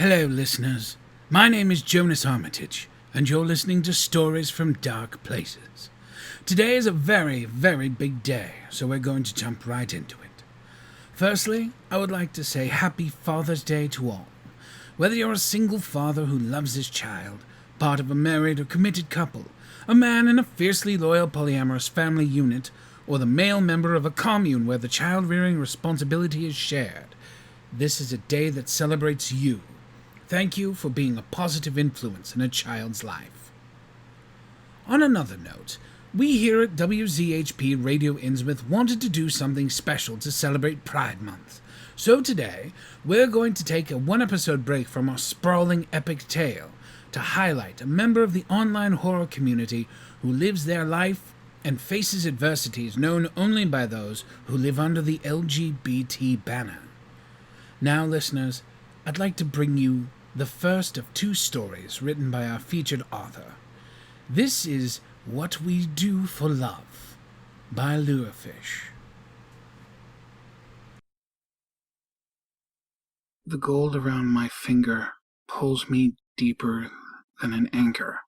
Hello, listeners. My name is Johnas Armitage, and you're listening to Stories from Dark Places. Today is a very, very big day, so we're going to jump right into it. Firstly, I would like to say Happy Father's Day to all. Whether you're a single father who loves his child, part of a married or committed couple, a man in a fiercely loyal polyamorous family unit, or the male member of a commune where the child-rearing responsibility is shared, this is a day that celebrates you. Thank you for being a positive influence in a child's life. On another note, we here at WZHP Radio Innsmouth wanted to do something special to celebrate Pride Month. So today, we're going to take a one-episode break from our sprawling epic tale to highlight a member of the online horror community who lives their life and faces adversities known only by those who live under the LGBT banner. Now, listeners, I'd like to bring you the first of two stories written by our featured author. This is What We Do for Love by Lurefish. The gold around my finger pulls me deeper than an anchor.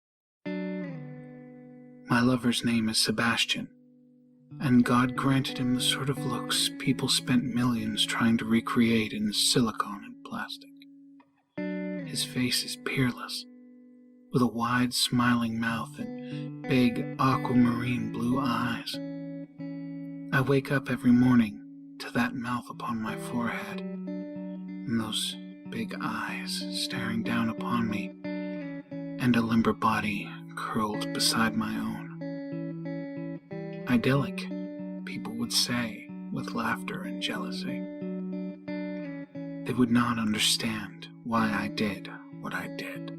My lover's name is Sebastian, and God granted him the sort of looks people spent millions trying to recreate in silicone and plastic. His face is peerless, with a wide smiling mouth and big aquamarine blue eyes. I wake up every morning to that mouth upon my forehead, and those big eyes staring down upon me, and a limber body curled beside my own. Idyllic, people would say, with laughter and jealousy. They would not understand why I did what I did.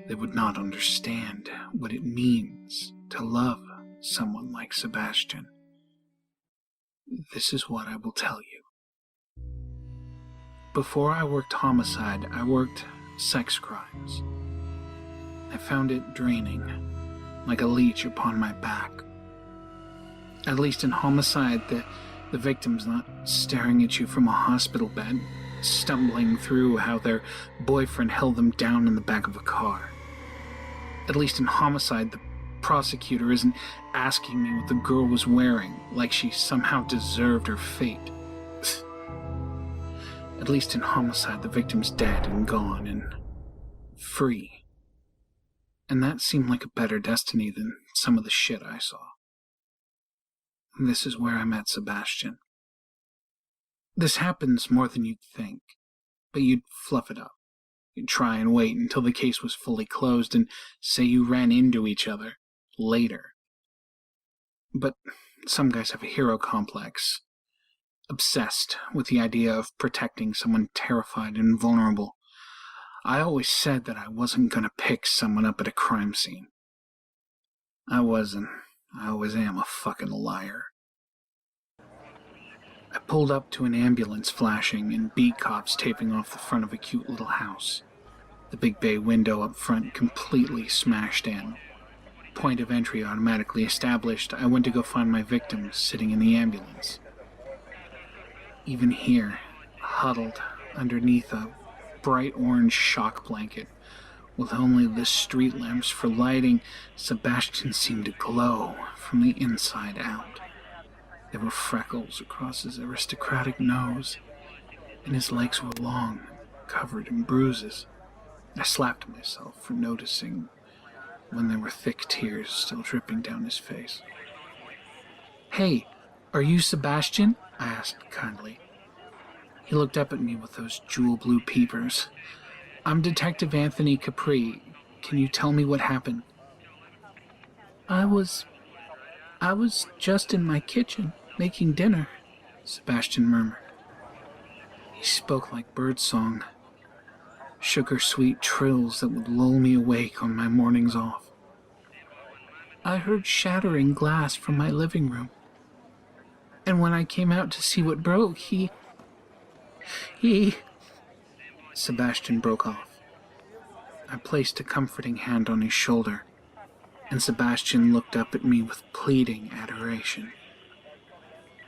They would not understand what it means to love someone like Sebastian. This is what I will tell you. Before I worked homicide, I worked sex crimes. I found it draining, like a leech upon my back. At least in homicide, the victim's not staring at you from a hospital bed, stumbling through how their boyfriend held them down in the back of a car. At least in homicide, the prosecutor isn't asking me what the girl was wearing, like she somehow deserved her fate. At least in homicide, the victim's dead and gone and free. And that seemed like a better destiny than some of the shit I saw. And this is where I met Sebastian. This happens more than you'd think, but you'd fluff it up. You'd try and wait until the case was fully closed and say you ran into each other later. But some guys have a hero complex, obsessed with the idea of protecting someone terrified and vulnerable. I always said that I wasn't gonna pick someone up at a crime scene. I was, and I always am, a fucking liar. I pulled up to an ambulance flashing and beat cops taping off the front of a cute little house. The big bay window up front completely smashed in. Point of entry automatically established, I went to go find my victim sitting in the ambulance. Even here, huddled underneath a bright orange shock blanket, with only the street lamps for lighting, Sebastian seemed to glow from the inside out. There were freckles across his aristocratic nose, and his legs were long, covered in bruises. I slapped myself for noticing when there were thick tears still dripping down his face. "Hey, are you Sebastian?" I asked kindly. He looked up at me with those jewel blue peepers. "I'm Detective Anthony Capri. Can you tell me what happened?" I was just in my kitchen, making dinner," Sebastian murmured. He spoke like birdsong, sugar-sweet trills that would lull me awake on my mornings off. "I heard shattering glass from my living room, and when I came out to see what broke, he... Sebastian broke off. I placed a comforting hand on his shoulder, and Sebastian looked up at me with pleading adoration.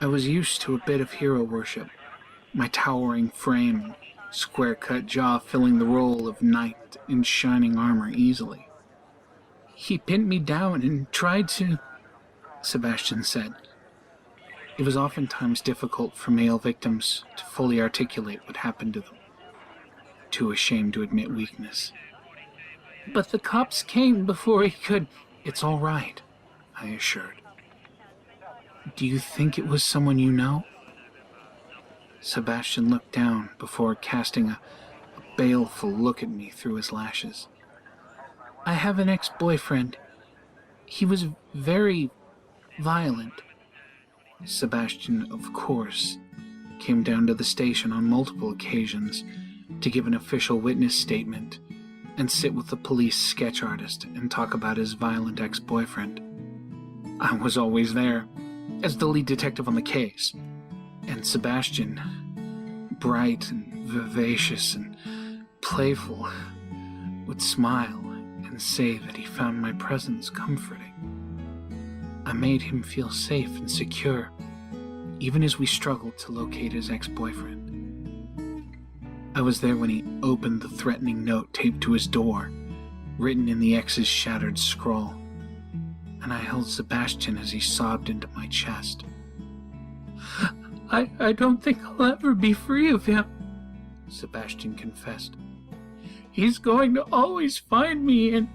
I was used to a bit of hero worship, my towering frame, square-cut jaw filling the role of knight in shining armor easily. "He pinned me down and tried to," Sebastian said. It was oftentimes difficult for male victims to fully articulate what happened to them, too ashamed to admit weakness. "But the cops came before he could—" "It's all right," I assured. "Do you think it was someone you know?" Sebastian looked down before casting a baleful look at me through his lashes. "I have an ex-boyfriend. He was very violent." Sebastian, of course, came down to the station on multiple occasions to give an official witness statement and sit with the police sketch artist and talk about his violent ex-boyfriend. I was always there, as the lead detective on the case, and Sebastian, bright and vivacious and playful, would smile and say that he found my presence comforting. I made him feel safe and secure, even as we struggled to locate his ex-boyfriend. I was there when he opened the threatening note taped to his door, written in the ex's shattered scrawl, and I held Sebastian as he sobbed into my chest. I don't think I'll ever be free of him," Sebastian confessed. "He's going to always find me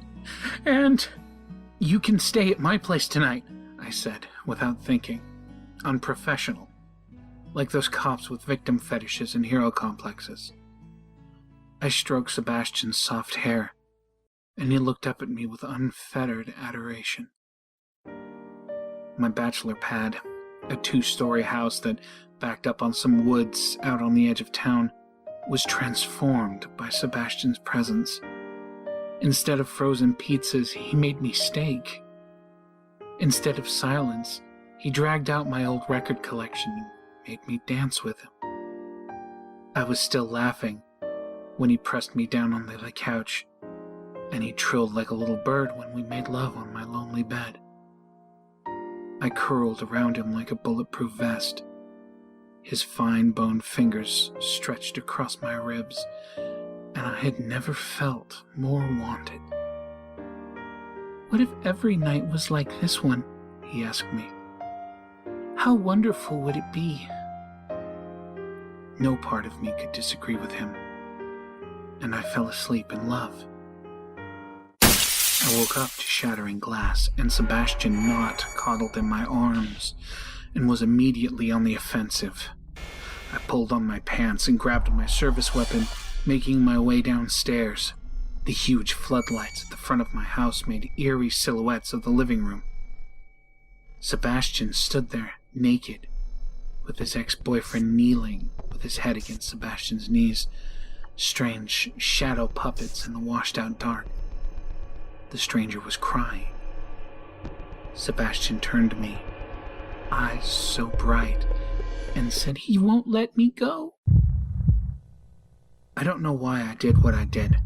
and... "You can stay at my place tonight," I said, without thinking. Unprofessional. Like those cops with victim fetishes and hero complexes. I stroked Sebastian's soft hair, and he looked up at me with unfettered adoration. My bachelor pad, a 2-story house that backed up on some woods out on the edge of town, was transformed by Sebastian's presence. Instead of frozen pizzas, he made me steak. Instead of silence, he dragged out my old record collection and made me dance with him. I was still laughing when he pressed me down on the couch, and he trilled like a little bird when we made love on my lonely bed. I curled around him like a bulletproof vest. His fine-boned fingers stretched across my ribs, and I had never felt more wanted. "What if every night was like this one?" he asked me. "How wonderful would it be?" No part of me could disagree with him, and I fell asleep in love. I woke up to shattering glass, and Sebastian Knott coddled in my arms and was immediately on the offensive. I pulled on my pants and grabbed my service weapon, making my way downstairs. The huge floodlights at the front of my house made eerie silhouettes of the living room. Sebastian stood there, naked, with his ex-boyfriend kneeling with his head against Sebastian's knees, strange shadow puppets in the washed-out dark. The stranger was crying. Sebastian turned to me, eyes so bright, and said he won't let me go. I don't know why I did what I did.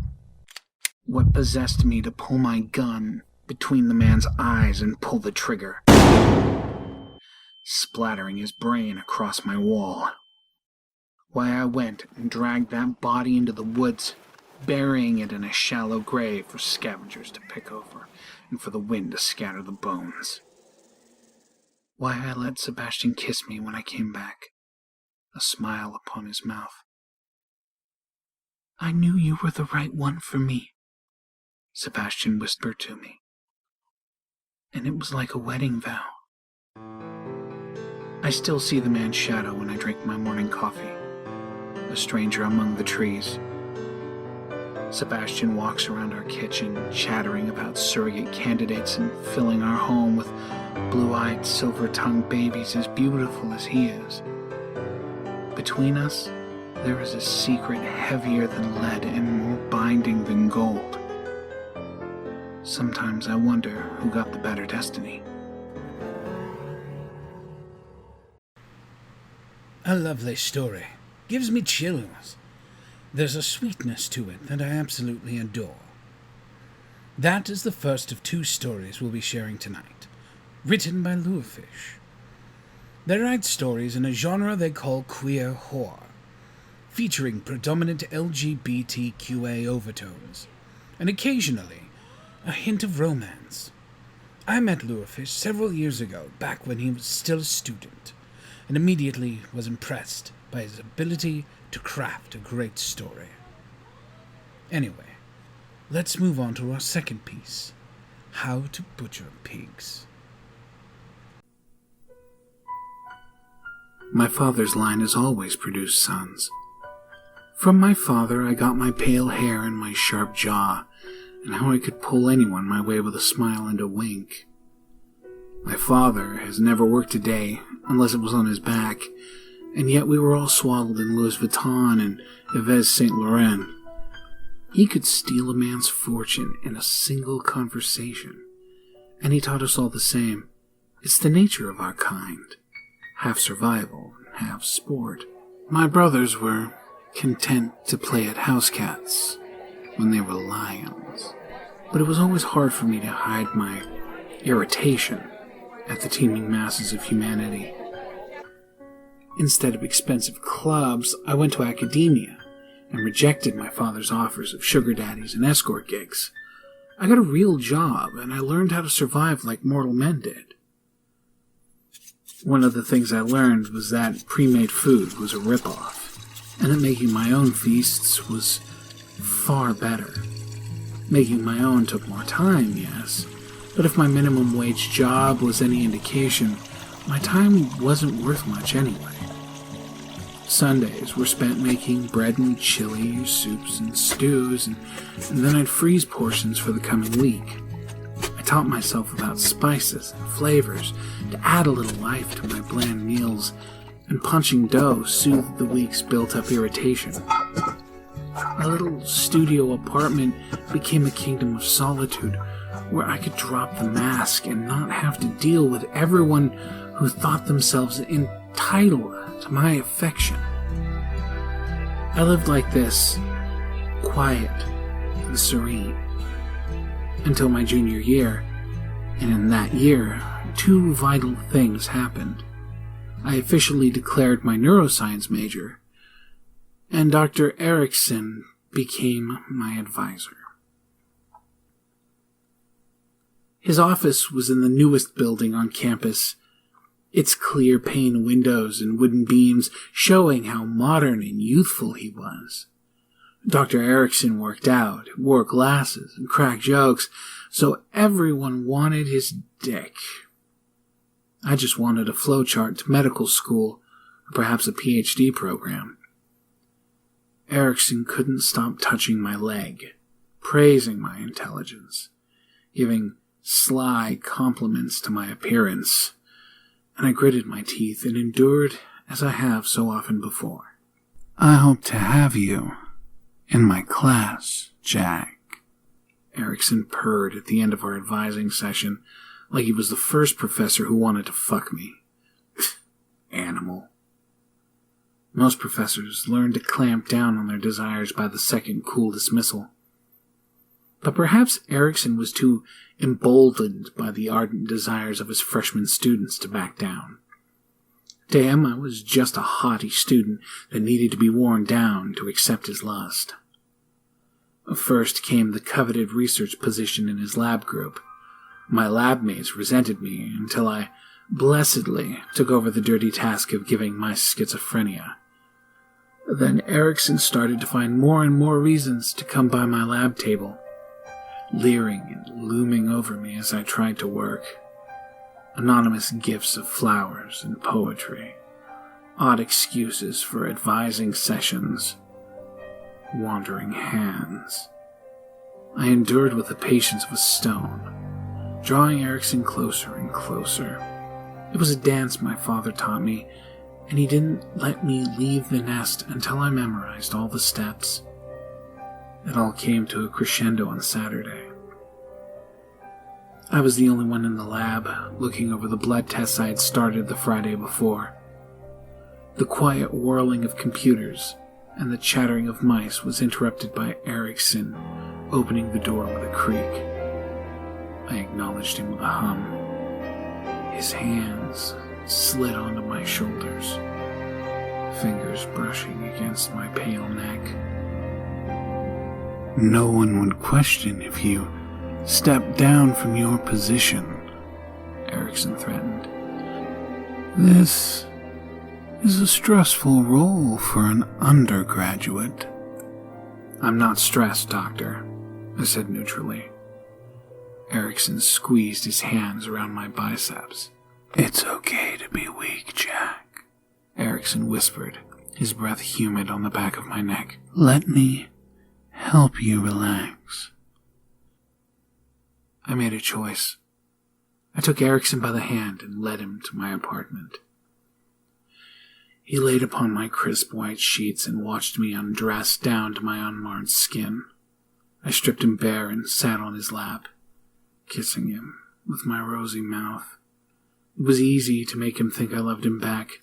What possessed me to pull my gun between the man's eyes and pull the trigger, splattering his brain across my wall. Why I went and dragged that body into the woods, burying it in a shallow grave for scavengers to pick over and for the wind to scatter the bones. Why I let Sebastian kiss me when I came back, a smile upon his mouth. "I knew you were the right one for me," Sebastian whispered to me, and it was like a wedding vow. I still see the man's shadow when I drink my morning coffee, a stranger among the trees. Sebastian walks around our kitchen, chattering about surrogate candidates and filling our home with blue-eyed, silver-tongued babies as beautiful as he is. Between us, there is a secret heavier than lead and more binding than gold. Sometimes I wonder who got the better destiny. A lovely story. Gives me chills. There's a sweetness to it that I absolutely adore. That is the first of 2 stories we'll be sharing tonight, written by Lurefish. They write stories in a genre they call queer horror, featuring predominant LGBTQA overtones, and occasionally a hint of romance. I met Lurefish several years ago, back when he was still a student, and immediately was impressed by his ability to craft a great story. Anyway, let's move on to our second piece, How to Butcher Pigs. My father's line has always produced sons. From my father, I got my pale hair and my sharp jaw, and how I could pull anyone my way with a smile and a wink. My father has never worked a day, unless it was on his back, and yet we were all swaddled in Louis Vuitton and Yves Saint Laurent. He could steal a man's fortune in a single conversation, and he taught us all the same. It's the nature of our kind. Half survival, half sport. My brothers were content to play at house cats when they were lions, but it was always hard for me to hide my irritation at the teeming masses of humanity. Instead of expensive clubs, I went to academia and rejected my father's offers of sugar daddies and escort gigs. I got a real job, and I learned how to survive like mortal men did. One of the things I learned was that pre-made food was a ripoff, and that making my own feasts was far better. Making my own took more time, yes, but if my minimum wage job was any indication, my time wasn't worth much anyway. Sundays were spent making bread and chili, soups and stews, and then I'd freeze portions for the coming week. I taught myself about spices and flavors to add a little life to my bland meals, and punching dough soothed the week's built-up irritation. My little studio apartment became a kingdom of solitude, where I could drop the mask and not have to deal with everyone who thought themselves entitled to my affection. I lived like this, quiet and serene, until my junior year, and in that year, two vital things happened. I officially declared my neuroscience major, and Dr. Erickson became my advisor. His office was in the newest building on campus, its clear pane windows and wooden beams showing how modern and youthful he was. Dr. Erickson worked out, wore glasses, and cracked jokes, so everyone wanted his dick. I just wanted a flowchart to medical school, or perhaps a PhD program. Erickson couldn't stop touching my leg, praising my intelligence, giving sly compliments to my appearance, and I gritted my teeth and endured as I have so often before. I hope to have you in my class, Jack. Erickson purred at the end of our advising session, like he was the first professor who wanted to fuck me. Animal. Most professors learn to clamp down on their desires by the second cool dismissal. But perhaps Erickson was too emboldened by the ardent desires of his freshman students to back down. To him, I was just a haughty student that needed to be worn down to accept his lust. First came the coveted research position in his lab group. My lab mates resented me until I blessedly took over the dirty task of giving my schizophrenia. Then Erickson started to find more and more reasons to come by my lab table, leering and looming over me as I tried to work. Anonymous gifts of flowers and poetry, odd excuses for advising sessions, wandering hands. I endured with the patience of a stone, drawing Erickson closer and closer. It was a dance my father taught me, and he didn't let me leave the nest until I memorized all the steps. It all came to a crescendo on Saturday. I was the only one in the lab, looking over the blood tests I had started the Friday before. The quiet whirling of computers and the chattering of mice was interrupted by Erickson opening the door with a creak. I acknowledged him with a hum. His hands slid onto my shoulders. fingers brushing against my pale neck. No one would question if you stepped down from your position, Erickson threatened. This is a stressful role for an undergraduate. I'm not stressed, Doctor, I said neutrally. Erickson squeezed his hands around my biceps. It's okay to be weak, Jack, Erickson whispered, his breath humid on the back of my neck. Let me help you relax. I made a choice. I took Erickson by the hand and led him to my apartment. He laid upon my crisp white sheets and watched me undress down to my unmarred skin. I stripped him bare and sat on his lap, kissing him with my rosy mouth. It was easy to make him think I loved him back,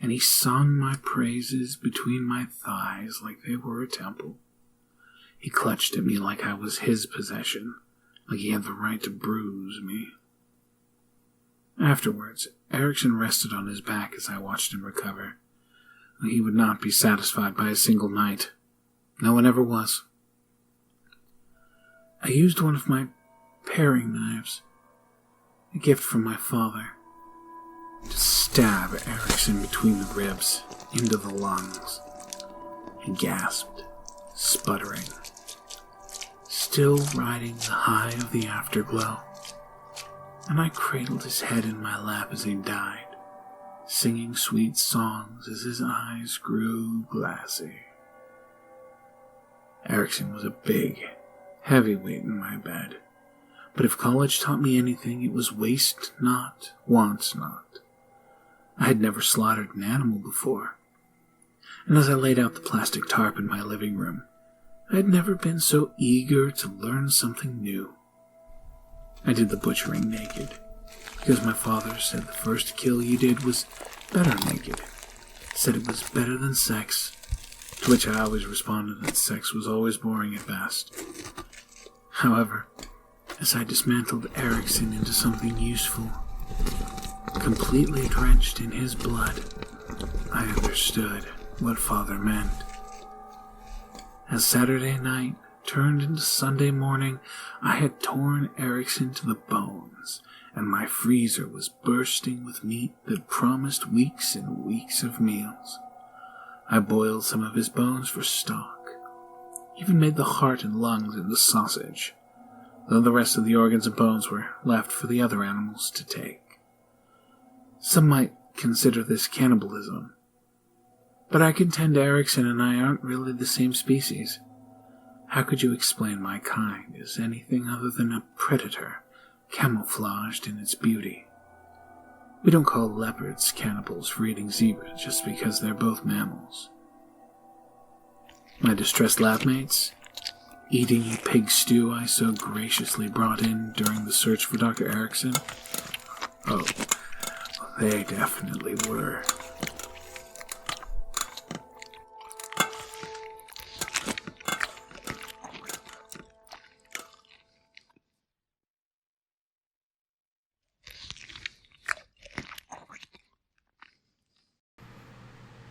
and he sung my praises between my thighs like they were a temple. He clutched at me like I was his possession, like he had the right to bruise me. Afterwards, Erickson rested on his back as I watched him recover. He would not be satisfied by a single night. No one ever was. I used one of my paring knives, a gift from my father, to stab Erickson between the ribs, into the lungs. He gasped, sputtering, still riding the high of the afterglow, and I cradled his head in my lap as he died, singing sweet songs as his eyes grew glassy. Erickson was a big, heavy weight in my bed, but if college taught me anything, it was waste not, want not. I had never slaughtered an animal before, and as I laid out the plastic tarp in my living room, I had never been so eager to learn something new. I did the butchering naked, because my father said the first kill you did was better naked, said it was better than sex, to which I always responded that sex was always boring at best. However, as I dismantled Erickson into something useful, completely drenched in his blood, I understood what Father meant. As Saturday night turned into Sunday morning, I had torn Erickson to the bones, and my freezer was bursting with meat that promised weeks and weeks of meals. I boiled some of his bones for stock, even made the heart and lungs into sausage, though the rest of the organs and bones were left for the other animals to take. Some might consider this cannibalism, but I contend Erickson and I aren't really the same species. How could you explain my kind as anything other than a predator, camouflaged in its beauty? We don't call leopards cannibals for eating zebras just because they're both mammals. My distressed lab-mates, eating the pig stew I so graciously brought in during the search for Dr. Erickson? Oh, they definitely were.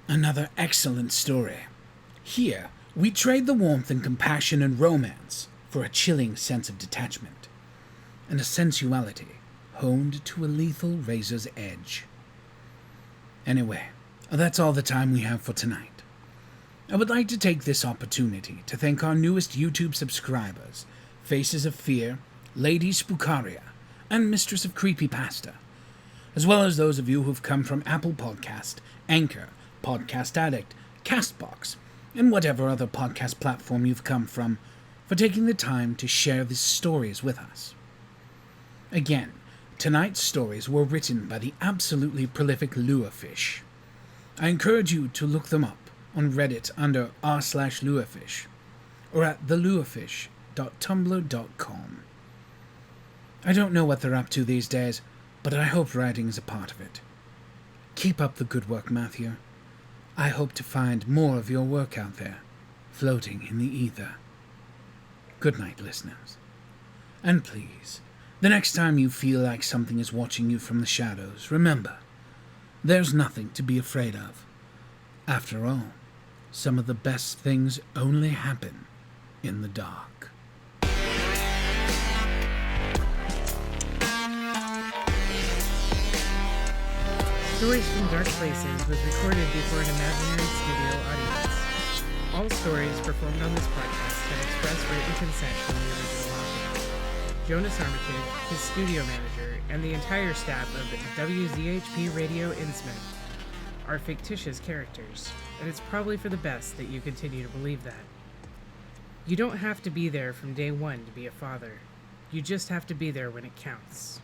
Another excellent story. Here, we trade the warmth and compassion and romance for a chilling sense of detachment, and a sensuality honed to a lethal razor's edge. Anyway, that's all the time we have for tonight. I would like to take this opportunity to thank our newest YouTube subscribers, Faces of Fear, Lady Spookaria, and Mistress of Creepypasta, as well as those of you who've come from Apple Podcast, Anchor, Podcast Addict, Castbox, and whatever other podcast platform you've come from, for taking the time to share these stories with us. Again, tonight's stories were written by the absolutely prolific Lurefish. I encourage you to look them up on Reddit under r/Lurefish, or at thelurefish.tumblr.com. I don't know what they're up to these days, but I hope writing is a part of it. Keep up the good work, Matthew. I hope to find more of your work out there, floating in the ether. Good night, listeners. And please, the next time you feel like something is watching you from the shadows, remember, there's nothing to be afraid of. After all, some of the best things only happen in the dark. Stories from Dark Places was recorded before an imaginary studio audience. All stories performed on this podcast have express written consent from the original author. Johnas Armitage, his studio manager, and the entire staff of WZHP Radio Innsmouth are fictitious characters, and it's probably for the best that you continue to believe that. You don't have to be there from day one to be a father. You just have to be there when it counts.